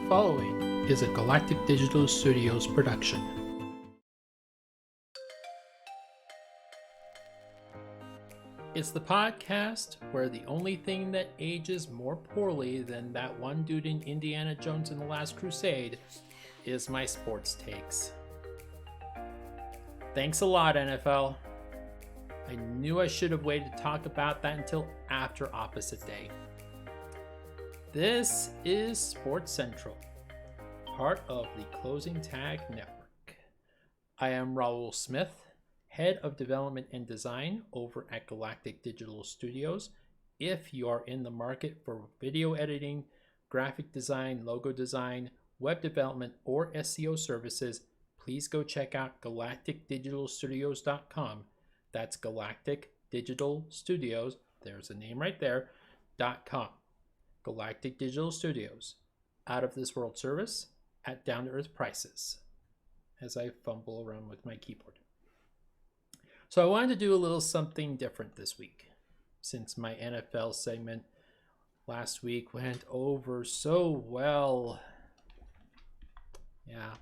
following is a Galactic Digital Studios production. It's the podcast where the only thing that ages more poorly than that one dude in Indiana Jones and the Last Crusade is my sports takes. Thanks a lot, NFL. I knew I should have waited to talk about that until after Opposite Day. This is Sports Central, part of the Closing Tag Network. I am Raul Smith, Head of Development and Design over at Galactic Digital Studios. If you are in the market for video editing, graphic design, logo design, web development, or SEO services, please go check out galacticdigitalstudios.com. That's Galactic Digital Studios, there's a name right there, .com. Galactic Digital Studios, out of this world service at down-to-earth prices, as I fumble around with my keyboard. So I wanted to do a little something different this week, since my NFL segment last week went over so well. Yeah,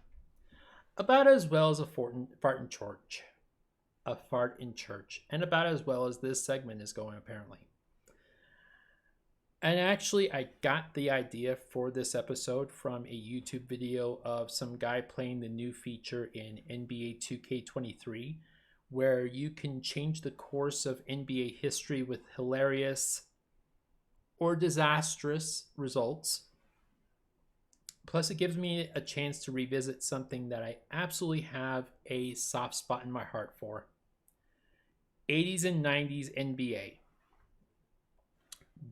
about as well as a fart in church. A fart in church, and about as well as this segment is going, apparently. And actually, I got the idea for this episode from a YouTube video of some guy playing the new feature in NBA 2K23, where you can change the course of NBA history with hilarious or disastrous results. Plus, it gives me a chance to revisit something that I absolutely have a soft spot in my heart for. 80s and 90s NBA.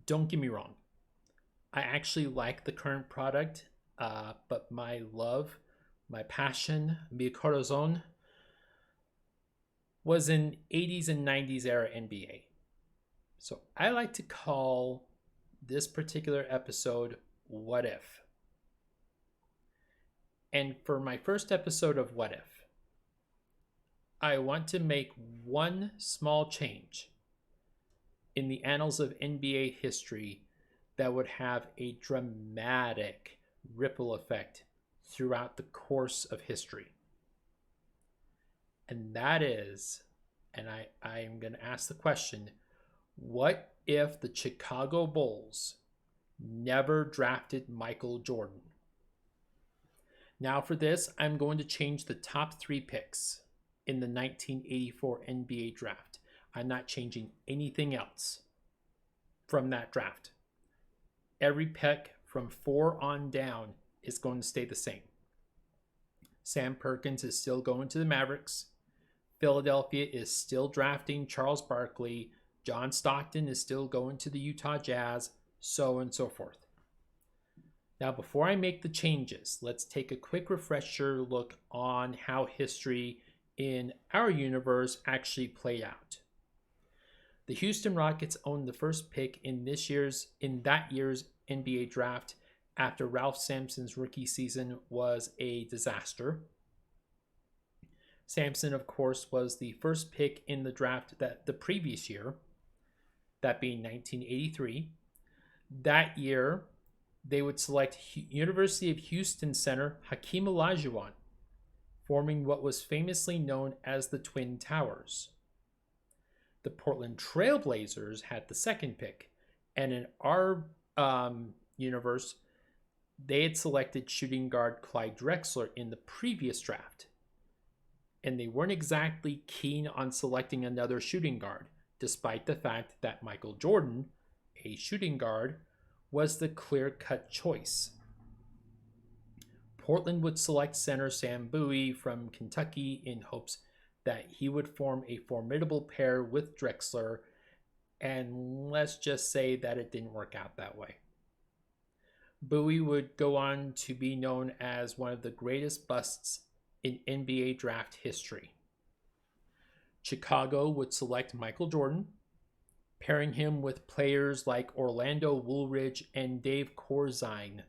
Don't get me wrong. I actually like the current product, but my love, my passion, mi corazón, was in 80s and 90s era NBA. So I like to call this particular episode What If? And for my first episode of What If, I want to make one small change in the annals of NBA history that would have a dramatic ripple effect throughout the course of history. And that is, and I am going to ask the question, what if the Chicago Bulls never drafted Michael Jordan? Now for this, I'm going to change the top 3 picks in the 1984 NBA draft. I'm not changing anything else from that draft. Every pick from 4 on down is going to stay the same. Sam Perkins is still going to the Mavericks. Philadelphia is still drafting Charles Barkley. John Stockton is still going to the Utah Jazz, so on and so forth. Now, before I make the changes, let's take a quick refresher look on how history in our universe actually played out. The Houston Rockets owned the first pick in that year's NBA draft after Ralph Sampson's rookie season was a disaster. Sampson, of course, was the first pick in the draft that the previous year, that being 1983. That year, they would select University of Houston center Hakeem Olajuwon, forming what was famously known as the Twin Towers. The Portland Trail Blazers had the second pick, and in our universe, they had selected shooting guard Clyde Drexler in the previous draft. And they weren't exactly keen on selecting another shooting guard, despite the fact that Michael Jordan, a shooting guard, was the clear-cut choice. Portland would select center Sam Bowie from Kentucky in hopes that he would form a formidable pair with Drexler, and let's just say that it didn't work out that way. Bowie would go on to be known as one of the greatest busts in NBA draft history. Chicago would select Michael Jordan, pairing him with players like Orlando Woolridge and Dave Corzine.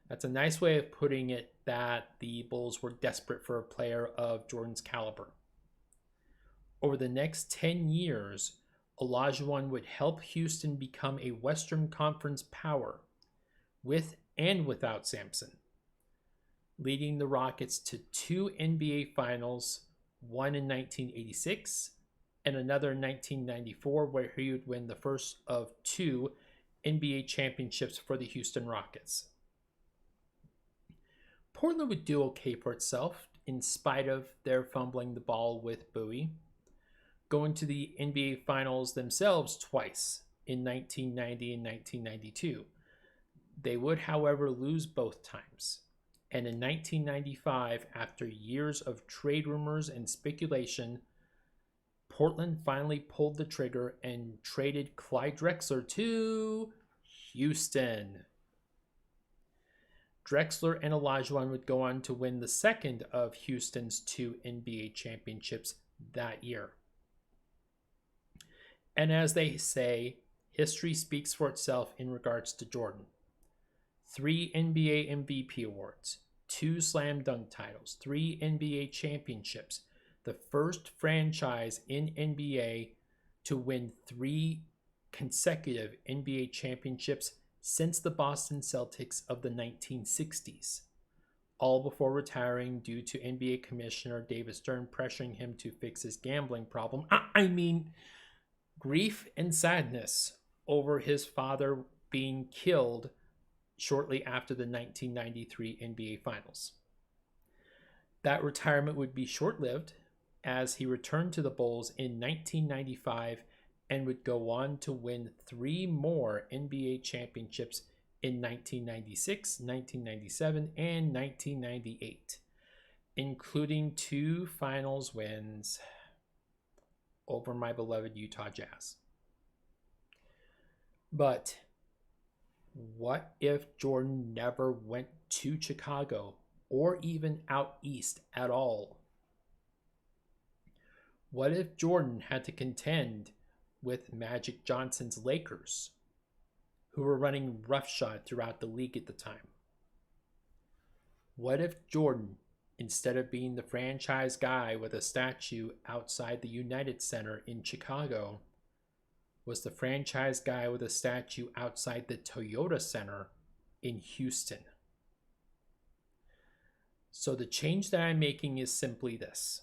That's a nice way of putting it that the Bulls were desperate for a player of Jordan's caliber. Over the next 10 years, Olajuwon would help Houston become a Western Conference power with and without Sampson, leading the Rockets to 2 NBA Finals, one in 1986 and another in 1994, where he would win the first of 2 NBA championships for the Houston Rockets. Portland would do okay for itself in spite of their fumbling the ball with Bowie, going to the NBA Finals themselves twice in 1990 and 1992. They would, however, lose both times. And in 1995, after years of trade rumors and speculation, Portland finally pulled the trigger and traded Clyde Drexler to Houston. Drexler and Olajuwon would go on to win the second of Houston's 2 NBA championships that year. And as they say, history speaks for itself in regards to Jordan. 3 NBA MVP awards, 2 slam dunk titles, 3 NBA championships, the first franchise in NBA to win 3 consecutive NBA championships since the Boston Celtics of the 1960s, all before retiring due to NBA Commissioner David Stern pressuring him to fix his gambling problem. I mean, grief and sadness over his father being killed shortly after the 1993 NBA Finals. That retirement would be short-lived, as he returned to the Bulls in 1995 and would go on to win 3 more NBA championships in 1996, 1997, and 1998, including 2 finals wins over my beloved Utah Jazz. But what if Jordan never went to Chicago or even out east at all? What if Jordan had to contend with Magic Johnson's Lakers, who were running roughshod throughout the league at the time? What if Jordan, instead of being the franchise guy with a statue outside the United Center in Chicago, was the franchise guy with a statue outside the Toyota Center in Houston? So the change that I'm making is simply this.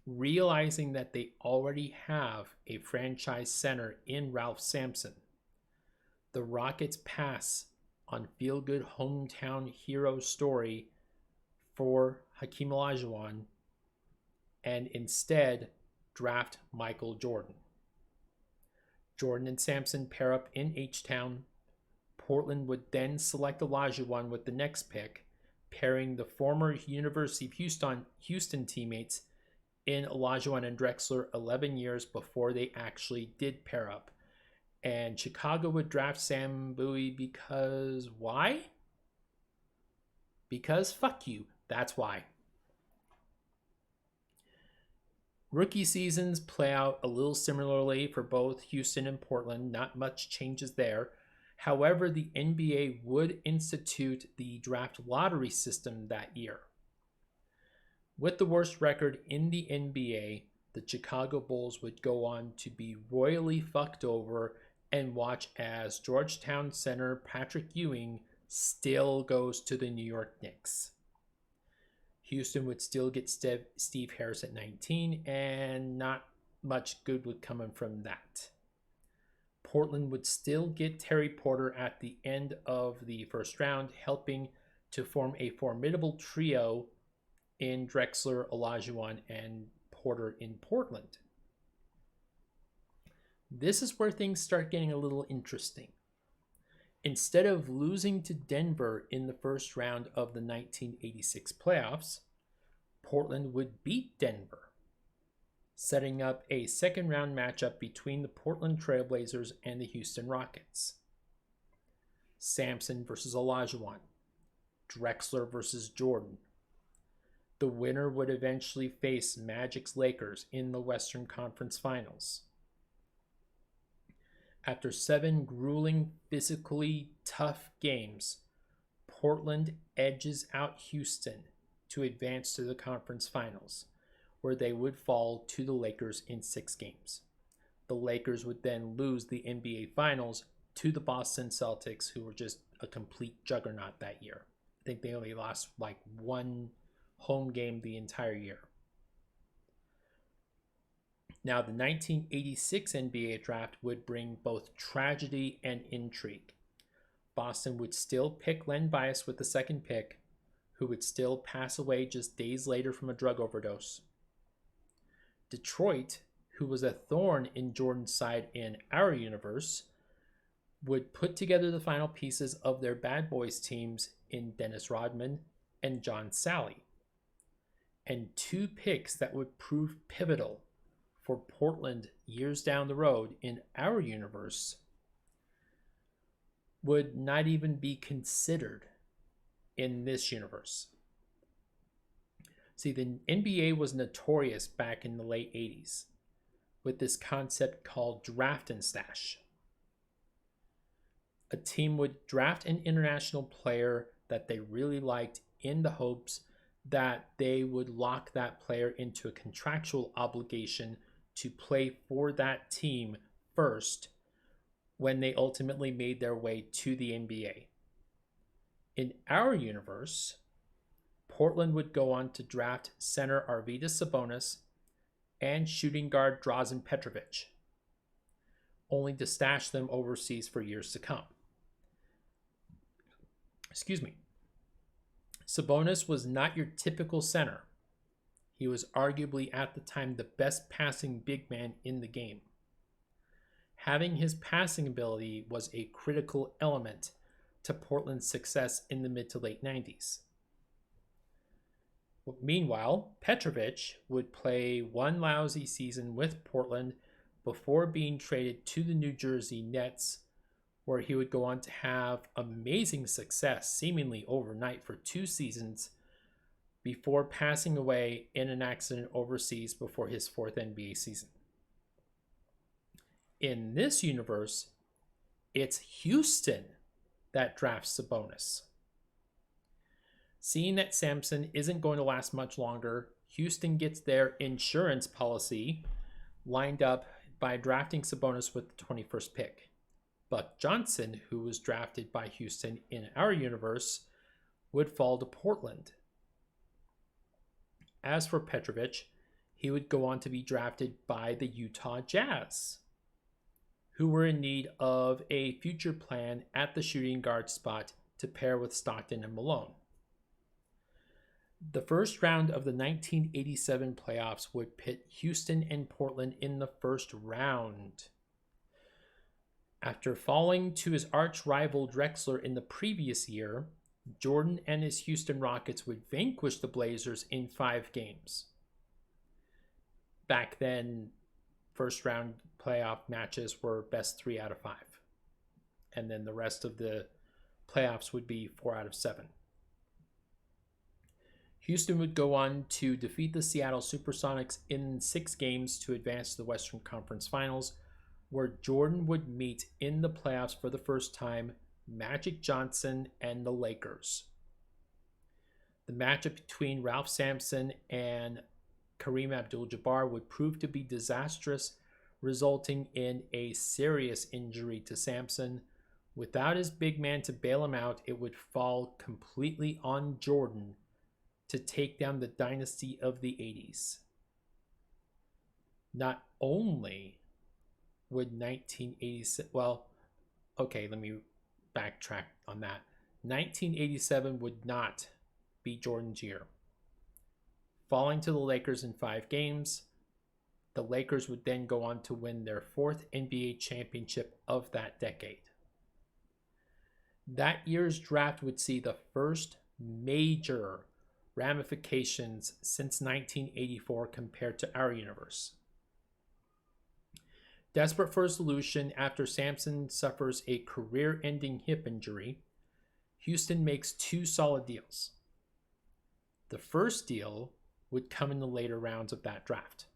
Realizing that they already have a franchise center in Ralph Sampson, the Rockets pass on feel-good hometown hero story for Hakeem Olajuwon and instead draft Michael Jordan. Jordan and Sampson pair up in H-Town. Portland would then select Olajuwon with the next pick, pairing the former University of Houston teammates in Olajuwon and Drexler 11 years before they actually did pair up. And Chicago would draft Sam Bowie because why? Because fuck you. That's why. Rookie seasons play out a little similarly for both Houston and Portland. Not much changes there. However, the NBA would institute the draft lottery system that year. With the worst record in the NBA, the Chicago Bulls would go on to be royally fucked over and watch as Georgetown center Patrick Ewing still goes to the New York Knicks. Houston would still get Steve Harris at 19, and not much good would come from that. Portland would still get Terry Porter at the end of the first round, helping to form a formidable trio in Drexler, Olajuwon, and Porter in Portland. This is where things start getting a little interesting. Instead of losing to Denver in the first round of the 1986 playoffs, Portland would beat Denver, setting up a second round matchup between the Portland Trailblazers and the Houston Rockets. Sampson versus Olajuwon, Drexler versus Jordan. The winner would eventually face Magic's Lakers in the Western Conference Finals. After 7 grueling, physically tough games, Portland edges out Houston to advance to the conference finals, where they would fall to the Lakers in 6 games. The Lakers would then lose the NBA Finals to the Boston Celtics, who were just a complete juggernaut that year. I think they only lost like one home game the entire year. Now, the 1986 NBA draft would bring both tragedy and intrigue. Boston would still pick Len Bias with the second pick, who would still pass away just days later from a drug overdose. Detroit, who was a thorn in Jordan's side in our universe, would put together the final pieces of their bad boys teams in Dennis Rodman and John Sally. And two picks that would prove pivotal for Portland years down the road in our universe would not even be considered in this universe. See, the NBA was notorious back in the late 80s with this concept called draft and stash. A team would draft an international player that they really liked in the hopes that they would lock that player into a contractual obligation to play for that team first when they ultimately made their way to the NBA. In our universe, Portland would go on to draft center Arvydas Sabonis and shooting guard Drazen Petrovic, only to stash them overseas for years to come. Excuse me. Sabonis was not your typical center. He was arguably at the time the best passing big man in the game. Having his passing ability was a critical element to Portland's success in the mid to late 90s. Meanwhile, Petrovic would play one lousy season with Portland before being traded to the New Jersey Nets, where he would go on to have amazing success seemingly overnight for 2 seasons before passing away in an accident overseas before his 4th NBA season. In this universe, it's Houston that drafts Sabonis. Seeing that Sampson isn't going to last much longer, Houston gets their insurance policy lined up by drafting Sabonis with the 21st pick. Buck Johnson, who was drafted by Houston in our universe, would fall to Portland. As for Petrovic, he would go on to be drafted by the Utah Jazz, who were in need of a future plan at the shooting guard spot to pair with Stockton and Malone. The first round of the 1987 playoffs would pit Houston and Portland in the first round. After falling to his arch rival Drexler in the previous year, Jordan and his Houston Rockets would vanquish the Blazers in 5 games. Back then, first round playoff matches were best 3 out of 5. And then the rest of the playoffs would be 4 out of 7. Houston would go on to defeat the Seattle Supersonics in 6 games to advance to the Western Conference Finals, where Jordan would meet in the playoffs for the first time Magic Johnson and the Lakers. The matchup between Ralph Sampson and Kareem Abdul-Jabbar would prove to be disastrous, resulting in a serious injury to Sampson. Without his big man to bail him out, it would fall completely on Jordan to take down the dynasty of the 80s. Not only would 1987, let me backtrack on that. 1987 would not be Jordan's year. Falling to the Lakers in 5 games, the Lakers would then go on to win their 4th NBA championship of that decade. That year's draft would see the first major ramifications since 1984 compared to our universe. Desperate for a solution after Sampson suffers a career-ending hip injury, Houston makes 2 solid deals. The first deal would come in the later rounds of that draft.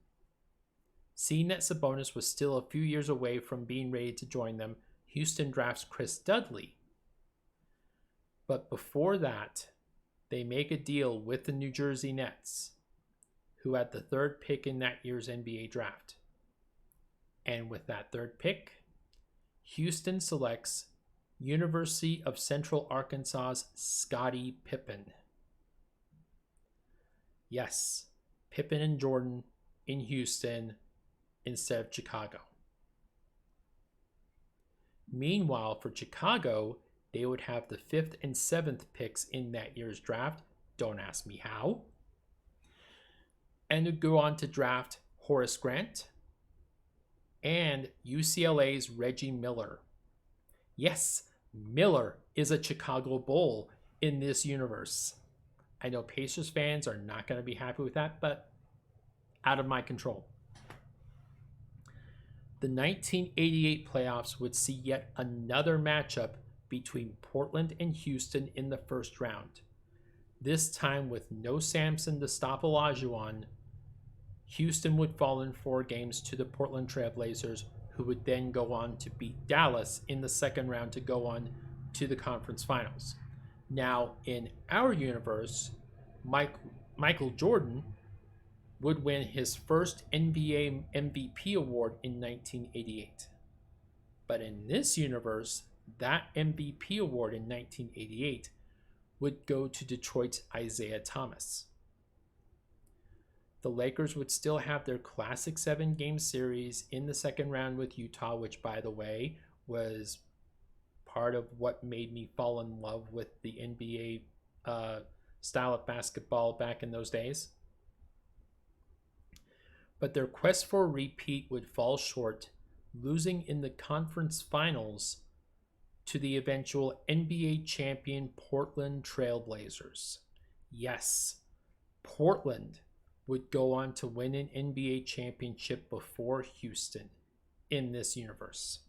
Seeing that Sabonis was still a few years away from being ready to join them, Houston drafts Chris Dudley. But before that, they make a deal with the New Jersey Nets, who had the 3rd pick in that year's NBA draft. And with that 3rd pick, Houston selects University of Central Arkansas's Scottie Pippen. Yes, Pippen and Jordan in Houston instead of Chicago. Meanwhile, for Chicago, they would have the 5th and 7th picks in that year's draft. Don't ask me how. And would go on to draft Horace Grant and UCLA's Reggie Miller. Yes, Miller is a Chicago Bull in this universe. I know Pacers fans are not going to be happy with that, but out of my control. The 1988 playoffs would see yet another matchup between Portland and Houston in the first round. This time with no Samson to stop Olajuwon, Houston would fall in 4 games to the Portland Trailblazers, who would then go on to beat Dallas in the second round to go on to the conference finals. Now, in our universe, Michael Jordan would win his first NBA MVP award in 1988. But in this universe, that MVP award in 1988 would go to Detroit's Isaiah Thomas. The Lakers would still have their classic 7-game series in the second round with Utah, which, by the way, was part of what made me fall in love with the NBA style of basketball back in those days. But their quest for a repeat would fall short, losing in the conference finals to the eventual NBA champion Portland Trailblazers. Yes, Portland would go on to win an NBA championship before Houston in this universe.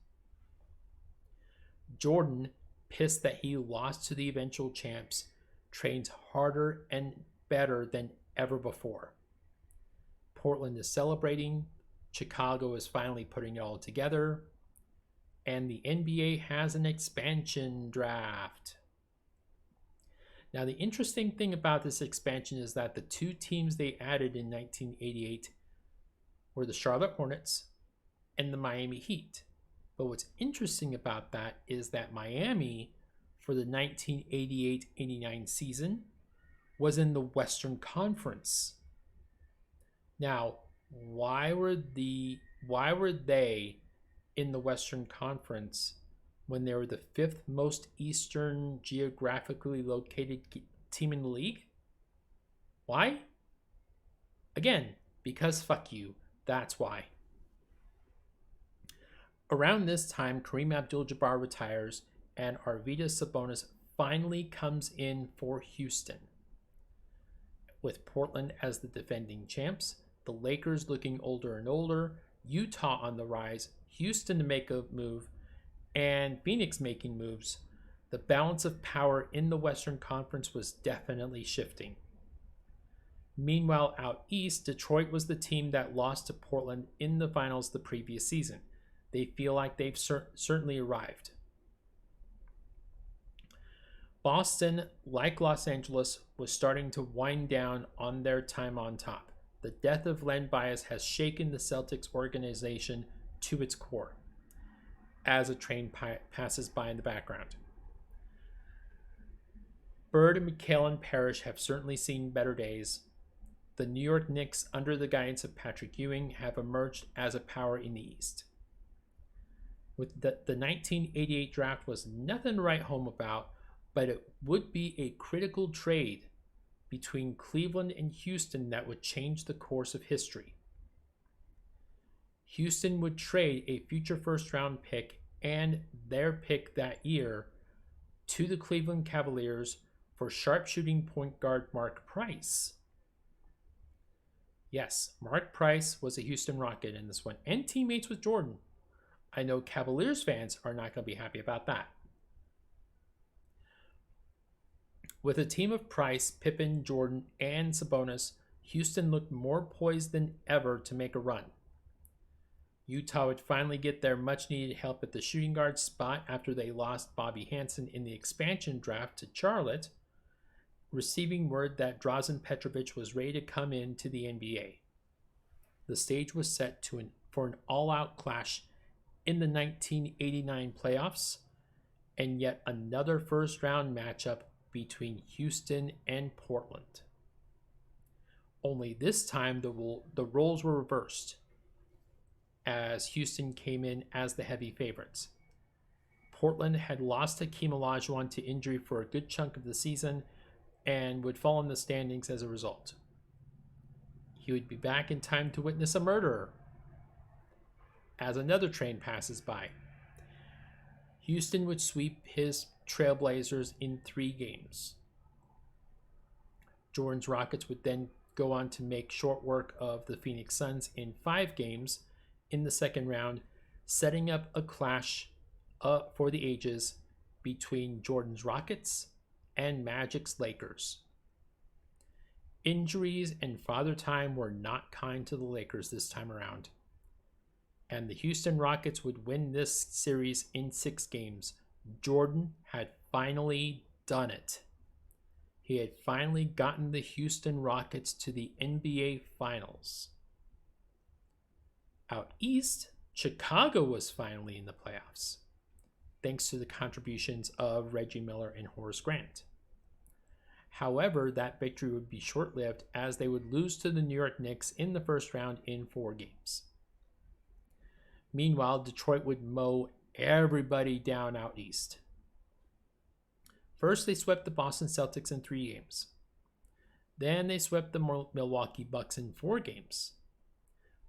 Jordan, pissed that he lost to the eventual champs, trains harder and better than ever before. Portland is celebrating, Chicago is finally putting it all together, and the NBA has an expansion draft. Now, the interesting thing about this expansion is that the 2 teams they added in 1988 were the Charlotte Hornets and the Miami Heat. But what's interesting about that is that Miami, for the 1988-89 season, was in the Western Conference. Now, why were they in the Western Conference when they were the 5th most eastern geographically located team in the league? Why? Again, because fuck you. That's why. Around this time, Kareem Abdul-Jabbar retires and Arvydas Sabonis finally comes in for Houston. With Portland as the defending champs, the Lakers looking older and older, Utah on the rise, Houston to make a move, and Phoenix making moves, the balance of power in the Western Conference was definitely shifting. Meanwhile, out east, Detroit was the team that lost to Portland in the finals the previous season. They feel like they've certainly arrived. Boston, like Los Angeles, was starting to wind down on their time on top. The death of Len Bias has shaken the Celtics organization to its core as a train passes by in the background. Bird, McHale, and Parrish have certainly seen better days. The New York Knicks, under the guidance of Patrick Ewing, have emerged as a power in the East. With the 1988 draft was nothing to write home about, but it would be a critical trade between Cleveland and Houston that would change the course of history. Houston would trade a future first-round pick and their pick that year to the Cleveland Cavaliers for sharpshooting point guard Mark Price. Yes, Mark Price was a Houston Rocket in this one, and teammates with Jordan. I know Cavaliers fans are not going to be happy about that. With a team of Price, Pippen, Jordan, and Sabonis, Houston looked more poised than ever to make a run. Utah would finally get their much-needed help at the shooting guard spot after they lost Bobby Hansen in the expansion draft to Charlotte, receiving word that Drazen Petrovic was ready to come into the NBA. The stage was set for an all-out clash in the 1989 playoffs, and yet another first round matchup between Houston and Portland. Only this time the roles were reversed, as Houston came in as the heavy favorites. Portland had lost Hakeem Olajuwon to injury for a good chunk of the season and would fall in the standings as a result. He would be back in time to witness a murder as another train passes by. Houston would sweep his Trailblazers in 3 games. Jordan's Rockets would then go on to make short work of the Phoenix Suns in 5 games in the second round, setting up a clash for the ages between Jordan's Rockets and Magic's Lakers. Injuries and father time were not kind to the Lakers this time around, and the Houston Rockets would win this series in 6 games. Jordan had finally done it. He had finally gotten the Houston Rockets to the NBA Finals. Out east, Chicago was finally in the playoffs, thanks to the contributions of Reggie Miller and Horace Grant. However, that victory would be short-lived, as they would lose to the New York Knicks in the first round in 4 games. Meanwhile, Detroit would mow everybody down out east. First, they swept the Boston Celtics in 3 games. Then they swept the Milwaukee Bucks in 4 games.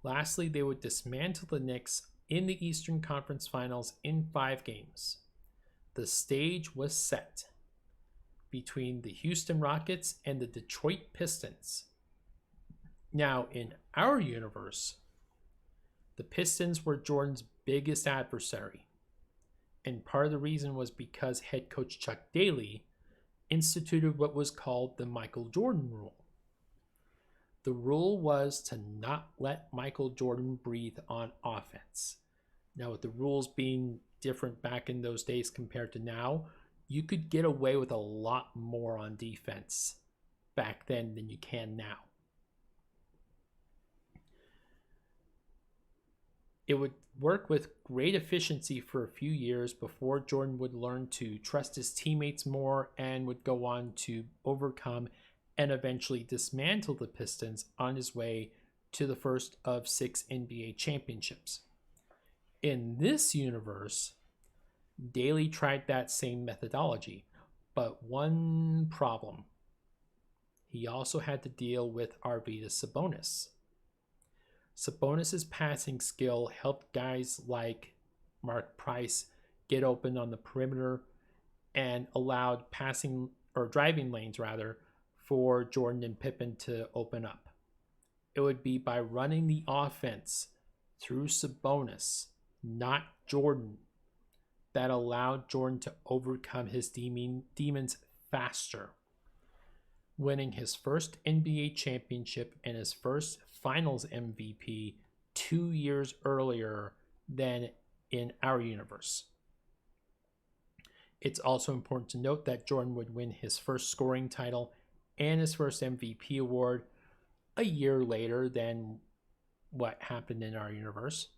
Lastly, they would dismantle the Knicks in the Eastern Conference Finals in 5 games. The stage was set between the Houston Rockets and the Detroit Pistons. Now, in our universe, the Pistons were Jordan's biggest adversary, and part of the reason was because head coach Chuck Daly instituted what was called the Michael Jordan rule. The rule was to not let Michael Jordan breathe on offense. Now, with the rules being different back in those days compared to now, you could get away with a lot more on defense back then than you can now. It would work with great efficiency for a few years before Jordan would learn to trust his teammates more and would go on to overcome and eventually dismantle the Pistons on his way to the first of 6 NBA championships. In this universe, Daly tried that same methodology, but one problem. He also had to deal with Arvydas Sabonis. Sabonis' passing skill helped guys like Mark Price get open on the perimeter and allowed passing or driving lanes for Jordan and Pippen to open up. It would be by running the offense through Sabonis, not Jordan, that allowed Jordan to overcome his demons faster, winning his first NBA championship and his first Finals MVP 2 years earlier than in our universe. It's also important to note that Jordan would win his first scoring title and his first MVP award a year later than what happened in our universe.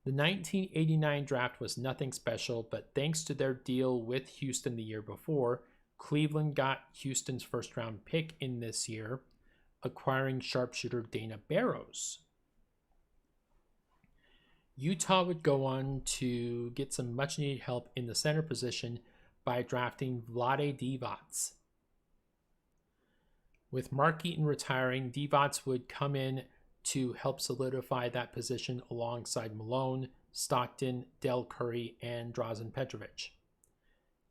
The 1989 draft was nothing special, but thanks to their deal with Houston the year before, Cleveland got Houston's first round pick in this year, acquiring sharpshooter Dana Barros. Utah would go on to get some much needed help in the center position by drafting Vlade Divac. With Mark Eaton retiring, Divac would come in to help solidify that position alongside Malone, Stockton, Del Curry, and Drazen Petrovic.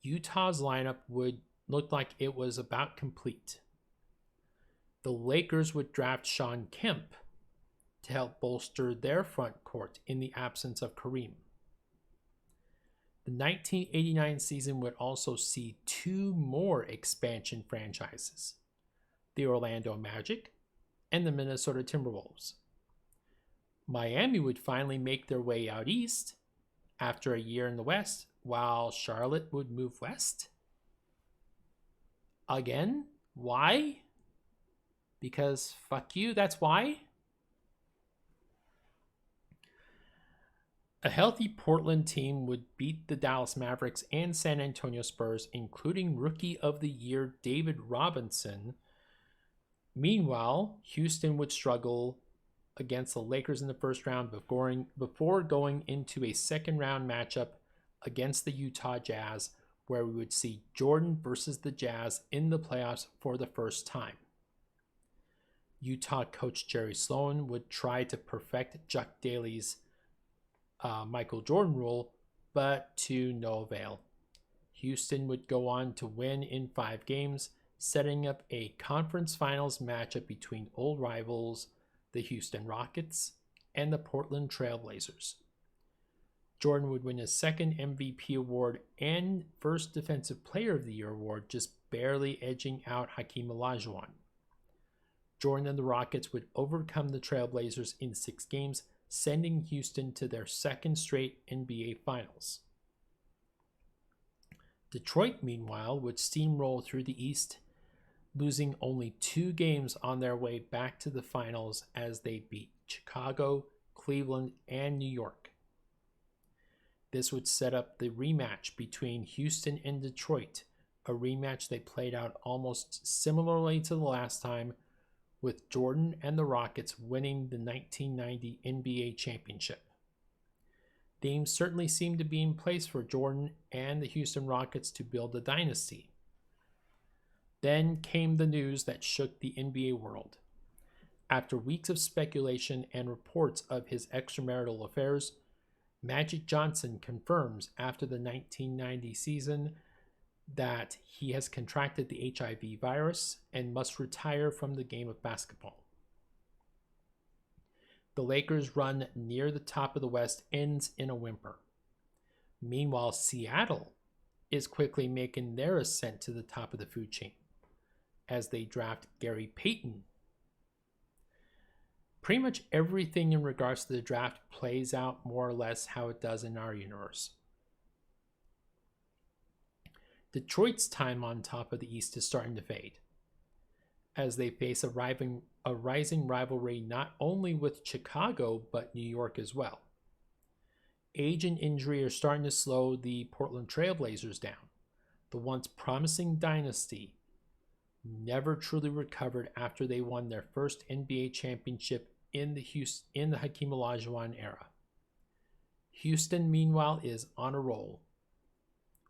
Utah's lineup would look like it was about complete. The Lakers would draft Shawn Kemp to help bolster their front court in the absence of Kareem. The 1989 season would also see 2 more expansion franchises, the Orlando Magic and the Minnesota Timberwolves. Miami would finally make their way out east after a year in the West, while Charlotte would move west. Again, why? Because fuck you, that's why. A healthy Portland team would beat the Dallas Mavericks and San Antonio Spurs, including Rookie of the Year David Robinson. Meanwhile, Houston would struggle against the Lakers in the first round before going into a second round matchup against the Utah Jazz, where we would see Jordan versus the Jazz in the playoffs for the first time. Utah coach Jerry Sloan would try to perfect Chuck Daly's Michael Jordan rule, but to no avail. Houston would go on to win in 5 games, setting up a conference finals matchup between old rivals, the Houston Rockets, and the Portland Trail Blazers. Jordan would win his second MVP award and first Defensive Player of the Year award, just barely edging out Hakeem Olajuwon. Jordan and the Rockets would overcome the Trailblazers in 6 games, sending Houston to their second straight NBA Finals. Detroit, meanwhile, would steamroll through the East, losing only 2 games on their way back to the finals as they beat Chicago, Cleveland, and New York. This would set up the rematch between Houston and Detroit, a rematch they played out almost similarly to the last time, with Jordan and the Rockets winning the 1990 NBA championship. Things certainly seemed to be in place for Jordan and the Houston Rockets to build a dynasty. Then came the news that shook the NBA world. After weeks of speculation and reports of his extramarital affairs, Magic Johnson confirms after the 1990 season that he has contracted the HIV virus and must retire from the game of basketball. The Lakers' run near the top of the West ends in a whimper. Meanwhile, Seattle is quickly making their ascent to the top of the food chain as they draft Gary Payton. Pretty much everything in regards to the draft plays out more or less how it does in our universe. Detroit's time on top of the East is starting to fade as they face a rising rivalry not only with Chicago but New York as well. Age and injury are starting to slow the Portland Trail Blazers down. The once promising dynasty never truly recovered after they won their first NBA championship in the Hakeem Olajuwon era. Houston, meanwhile, is on a roll,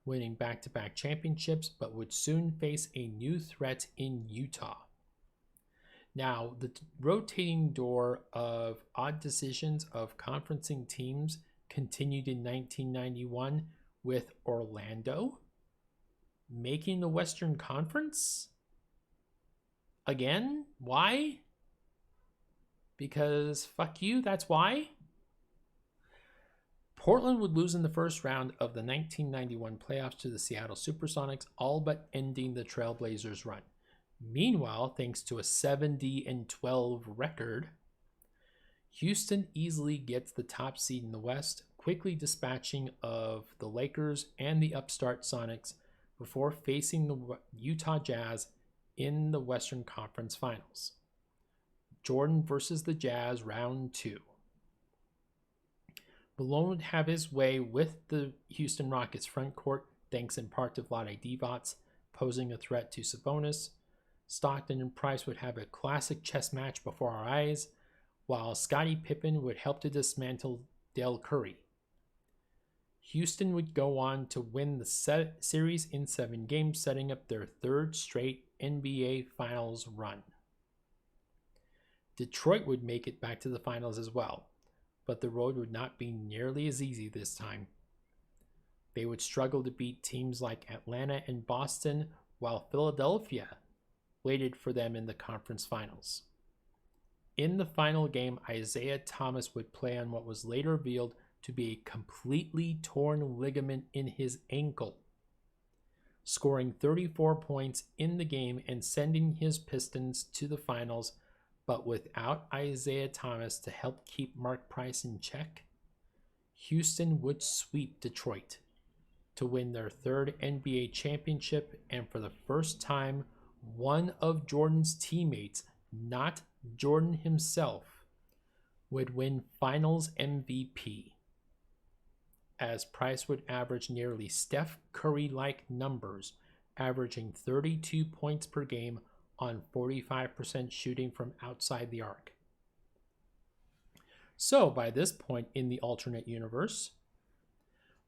winning back-to-back championships, but would soon face a new threat in Utah. Now, the rotating door of odd decisions of conferencing teams continued in 1991 with Orlando making the Western Conference. Again, why? Because fuck you, that's why. Portland would lose in the first round of the 1991 playoffs to the Seattle Supersonics, all but ending the Trailblazers' run. Meanwhile, thanks to a 70-12 record, Houston easily gets the top seed in the West, quickly dispatching of the Lakers and the upstart Sonics before facing the Utah Jazz in the Western Conference Finals. Jordan versus the Jazz, round 2. Malone would have his way with the Houston Rockets front court, thanks in part to Vlade Divac posing a threat to Sabonis. Stockton and Price would have a classic chess match before our eyes, while Scottie Pippen would help to dismantle Del Curry. Houston would go on to win the series in 7 games, setting up their 3rd straight NBA Finals run. Detroit would make it back to the finals as well, but the road would not be nearly as easy this time. They would struggle to beat teams like Atlanta and Boston, while Philadelphia waited for them in the conference finals. In the final game, Isaiah Thomas would play on what was later revealed to be a completely torn ligament in his ankle, scoring 34 points in the game and sending his Pistons to the finals. But without Isaiah Thomas to help keep Mark Price in check, Houston would sweep Detroit to win their 3rd NBA championship, and for the first time, one of Jordan's teammates, not Jordan himself, would win Finals MVP. as Price would average nearly Steph Curry-like numbers, averaging 32 points per game on 45% shooting from outside the arc. So, by this point in the alternate universe,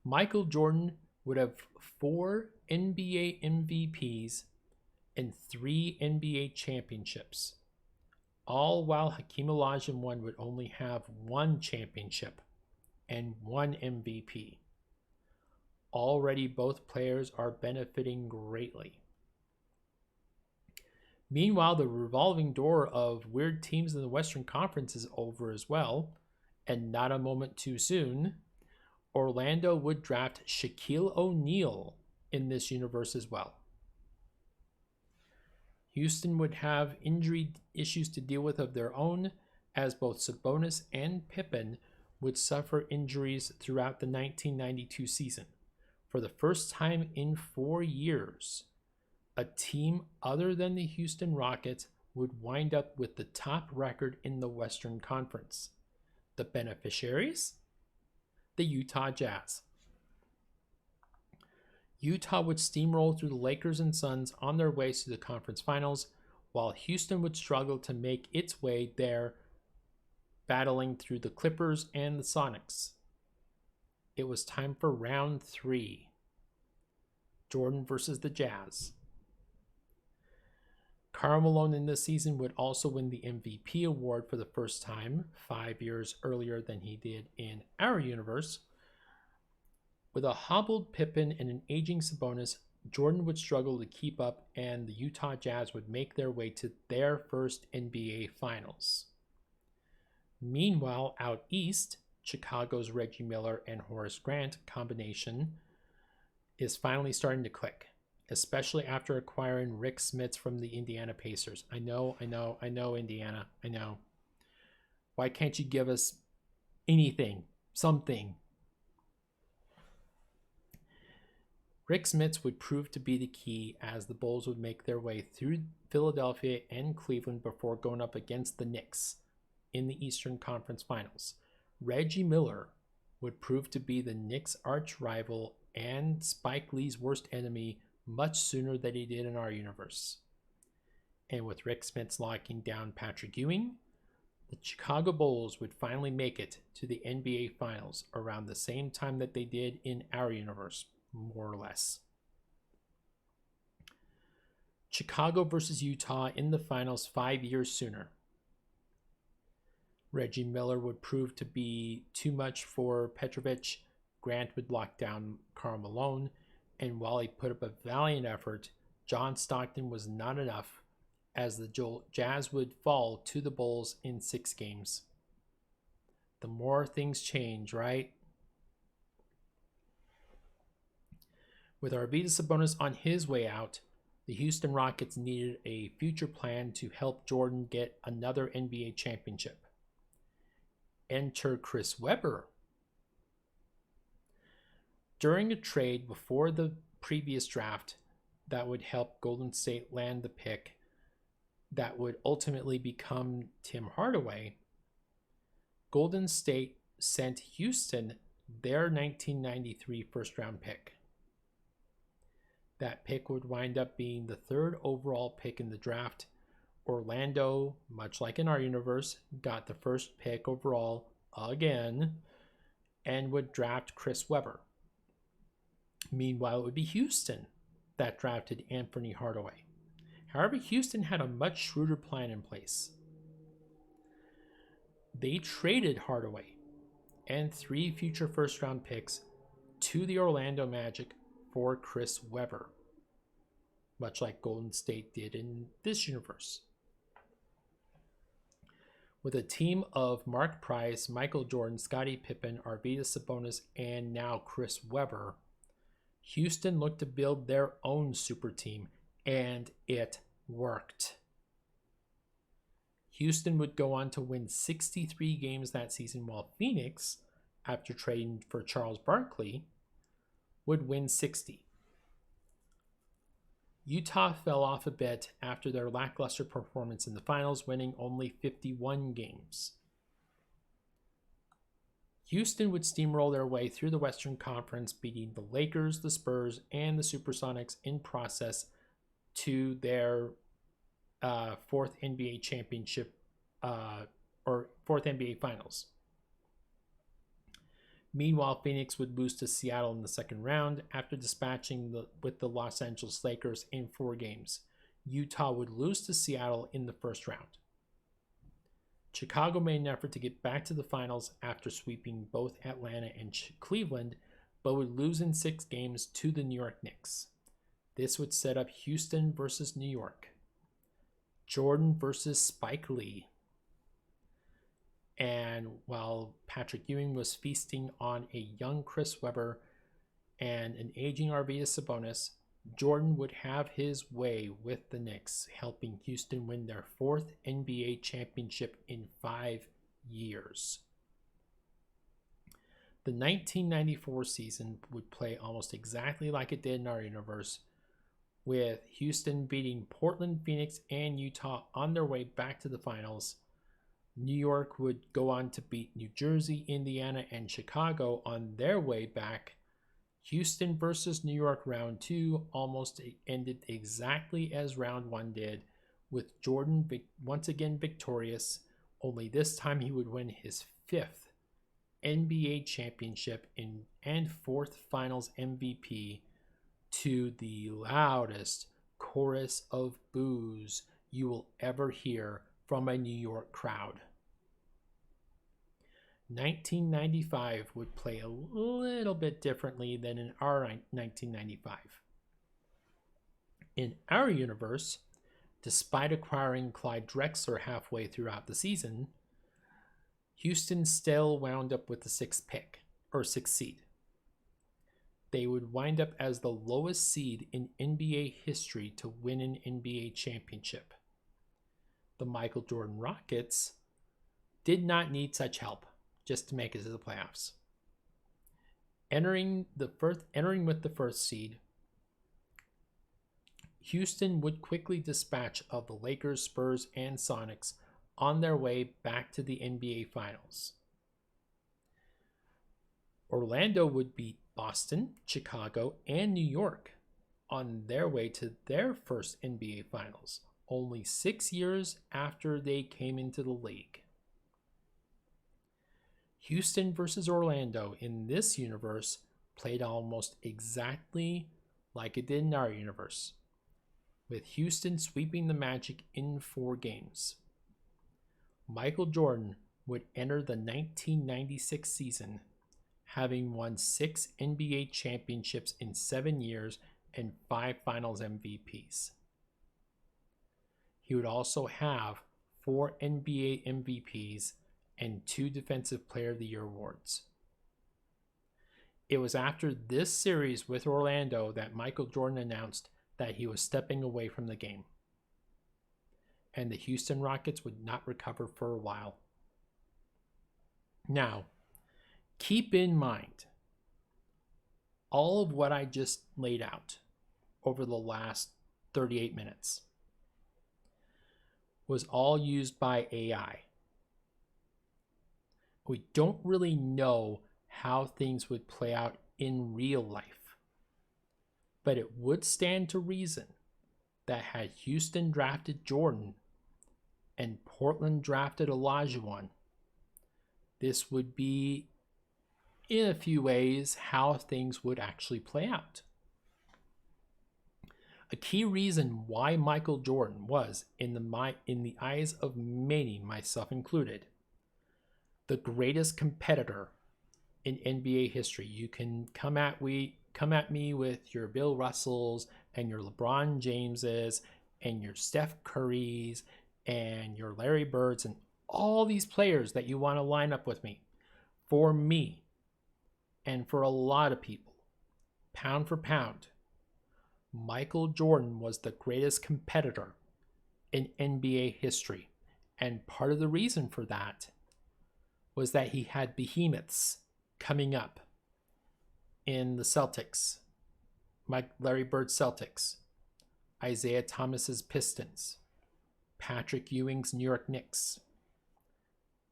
Michael Jordan would have 4 NBA MVPs and 3 NBA championships, all while Hakeem Olajuwon would only have 1 championship and 1 MVP. Already, both players are benefiting greatly. Meanwhile, the revolving door of weird teams in the Western Conference is over as well, and not a moment too soon. Orlando would draft Shaquille O'Neal in this universe as well. Houston would have injury issues to deal with of their own, as both Sabonis and Pippen would suffer injuries throughout the 1992 season. For the first time in 4 years, a team other than the Houston Rockets would wind up with the top record in the Western Conference. The beneficiaries? The Utah Jazz. Utah would steamroll through the Lakers and Suns on their way to the conference finals, while Houston would struggle to make its way there, battling through the Clippers and the Sonics. It was time for round 3. Jordan versus the Jazz. Karl Malone in this season would also win the MVP award for the first time, 5 years earlier than he did in our universe. With a hobbled Pippen and an aging Sabonis, Jordan would struggle to keep up, and the Utah Jazz would make their way to their first NBA Finals. Meanwhile, out east, Chicago's Reggie Miller and Horace Grant combination is finally starting to click, especially after acquiring Rick Smits from the Indiana Pacers. I know, Indiana, I know. Why can't you give us anything, something? Rick Smits would prove to be the key, as the Bulls would make their way through Philadelphia and Cleveland before going up against the Knicks in the Eastern Conference Finals. Reggie Miller would prove to be the Knicks' arch rival and Spike Lee's worst enemy much sooner than he did in our universe. And with Rick Smits locking down Patrick Ewing, the Chicago Bulls would finally make it to the NBA Finals around the same time that they did in our universe, more or less. Chicago versus Utah in the finals 5 years sooner. Reggie Miller would prove to be too much for Petrovic. Grant would lock down Karl Malone, and while he put up a valiant effort, John Stockton was not enough, as the Jazz would fall to the Bulls in 6 games. The more things change, right? With Arvydas Sabonis on his way out, the Houston Rockets needed a future plan to help Jordan get another NBA championship. Enter Chris Webber. During a trade before the previous draft that would help Golden State land the pick that would ultimately become Tim Hardaway, Golden State sent Houston their 1993 first-round pick. That pick would wind up being the 3rd overall pick in the draft. Orlando, much like in our universe, got the first pick overall again and would draft Chris Webber. Meanwhile, it would be Houston that drafted Anthony Hardaway. However, Houston had a much shrewder plan in place. They traded Hardaway and 3 future first-round picks to the Orlando Magic for Chris Webber, much like Golden State did in this universe. With a team of Mark Price, Michael Jordan, Scottie Pippen, Arvydas Sabonis, and now Chris Webber, Houston looked to build their own super team, and it worked. Houston would go on to win 63 games that season, while Phoenix, after trading for Charles Barkley, would win 60. Utah fell off a bit after their lackluster performance in the finals, winning only 51 games. Houston would steamroll their way through the Western Conference, beating the Lakers, the Spurs, and the Supersonics in process to their fourth NBA championship or fourth NBA Finals. Meanwhile, Phoenix would lose to Seattle in the second round after dispatching with the Los Angeles Lakers in 4 games. Utah would lose to Seattle in the first round. Chicago made an effort to get back to the finals after sweeping both Atlanta and Cleveland, but would lose in 6 games to the New York Knicks. This would set up Houston versus New York, Jordan versus Spike Lee. And while Patrick Ewing was feasting on a young Chris Webber and an aging Arvydas Sabonis, Jordan would have his way with the Knicks, helping Houston win their 4th NBA championship in 5 years. The 1994 season would play almost exactly like it did in our universe, with Houston beating Portland, Phoenix, and Utah on their way back to the finals. New York would go on to beat New Jersey, Indiana, and Chicago on their way back. Houston versus New York round 2 almost ended exactly as round 1 did, with Jordan once again victorious, only this time he would win his 5th NBA championship and 4th finals MVP to the loudest chorus of boos you will ever hear from a New York crowd. 1995 would play a little bit differently than in our 1995. In our universe, despite acquiring Clyde Drexler halfway throughout the season, Houston still wound up with the 6th seed. They would wind up as the lowest seed in NBA history to win an NBA championship. The Michael Jordan Rockets did not need such help just to make it to the playoffs. Entering with the first seed, Houston would quickly dispatch of the Lakers, Spurs, and Sonics on their way back to the NBA Finals. Orlando would beat Boston, Chicago, and New York on their way to their first NBA Finals, only 6 years after they came into the league. Houston versus Orlando in this universe played almost exactly like it did in our universe, with Houston sweeping the Magic in 4 games. Michael Jordan would enter the 1996 season having won 6 NBA championships in 7 years and 5 finals MVPs. He would also have 4 NBA MVPs and 2 Defensive Player of the Year awards. It was after this series with Orlando that Michael Jordan announced that he was stepping away from the game, and the Houston Rockets would not recover for a while. Now, keep in mind, all of what I just laid out over the last 38 minutes was all used by AI. We don't really know how things would play out in real life, but it would stand to reason that had Houston drafted Jordan and Portland drafted Olajuwon, this would be, in a few ways, how things would actually play out. A key reason why Michael Jordan was, in the eyes of many, myself included, the greatest competitor in NBA history. You can come at me with your Bill Russells and your LeBron Jameses and your Steph Currys and your Larry Birds and all these players that you want to line up with me. For me, and for a lot of people, pound for pound, Michael Jordan was the greatest competitor in NBA history. And part of the reason for that was that he had behemoths coming up in the Celtics, Larry Bird's Celtics, Isaiah Thomas's Pistons, Patrick Ewing's New York Knicks,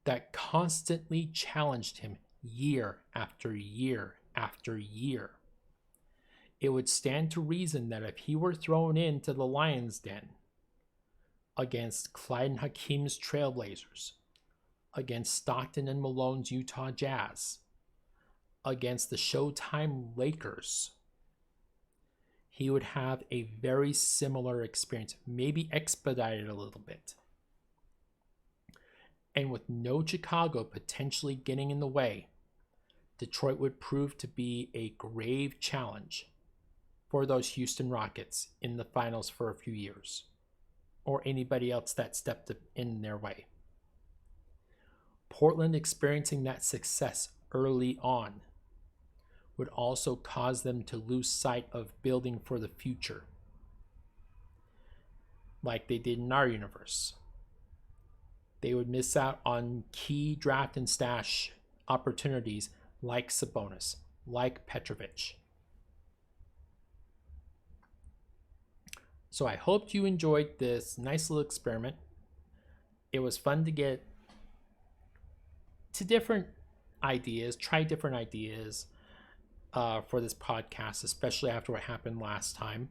that constantly challenged him year after year after year. It would stand to reason that if he were thrown into the Lions' Den against Clyde and Hakeem's Trailblazers, against Stockton and Malone's Utah Jazz, against the Showtime Lakers, he would have a very similar experience, maybe expedited a little bit. And with no Chicago potentially getting in the way, Detroit would prove to be a grave challenge for those Houston Rockets in the finals for a few years, or anybody else that stepped in their way. Portland experiencing that success early on would also cause them to lose sight of building for the future, like they did in our universe. They would miss out on key draft and stash opportunities like Sabonis, like Petrovic. So I hope you enjoyed this nice little experiment. It was fun to get to different ideas, try different ideas for this podcast, especially after what happened last time.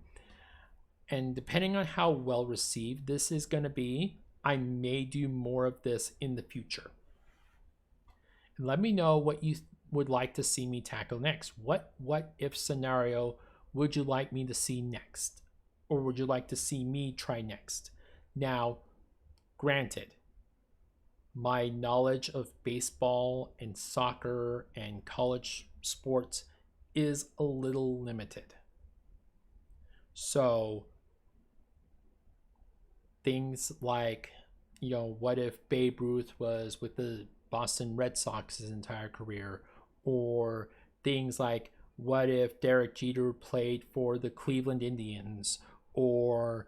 And depending on how well received this is going to be, I may do more of this in the future. And let me know what you would like to see me tackle next. What if scenario would you like me to see next? Or would you like to see me try next? Now, granted, my knowledge of baseball and soccer and college sports is a little limited. So things like, what if Babe Ruth was with the Boston Red Sox his entire career? Or things like, what if Derek Jeter played for the Cleveland Indians? Or,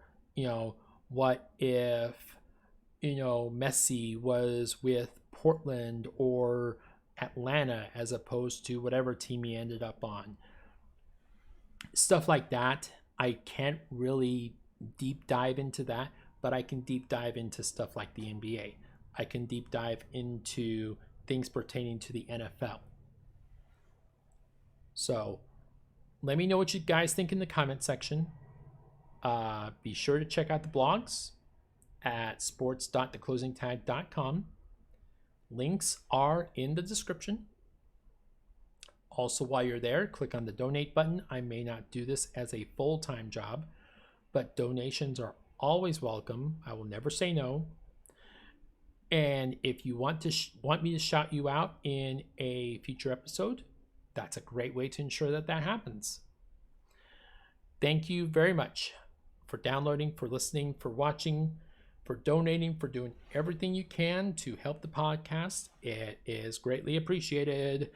what if, Messi was with Portland or Atlanta as opposed to whatever team he ended up on? Stuff like that. I can't really deep dive into that, but I can deep dive into stuff like the NBA. I can deep dive into things pertaining to the NFL. So let me know what you guys think in the comment section. Be sure to check out the blogs at sports.theclosingtag.com. Links are in the description. Also, while you're there, click on the donate button. I may not do this as a full-time job, but donations are always welcome. I will never say no. And if you want me to shout you out in a future episode, that's a great way to ensure that happens. Thank you very much for downloading, for listening, for watching, for donating, for doing everything you can to help the podcast. It is greatly appreciated.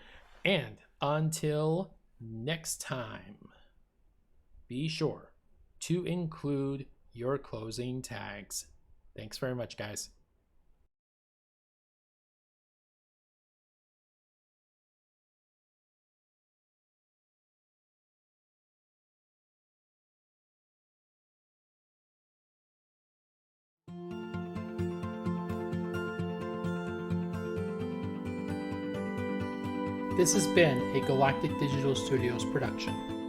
And until next time, be sure to include your closing tags. Thanks very much, guys. This has been a Galactic Digital Studios production.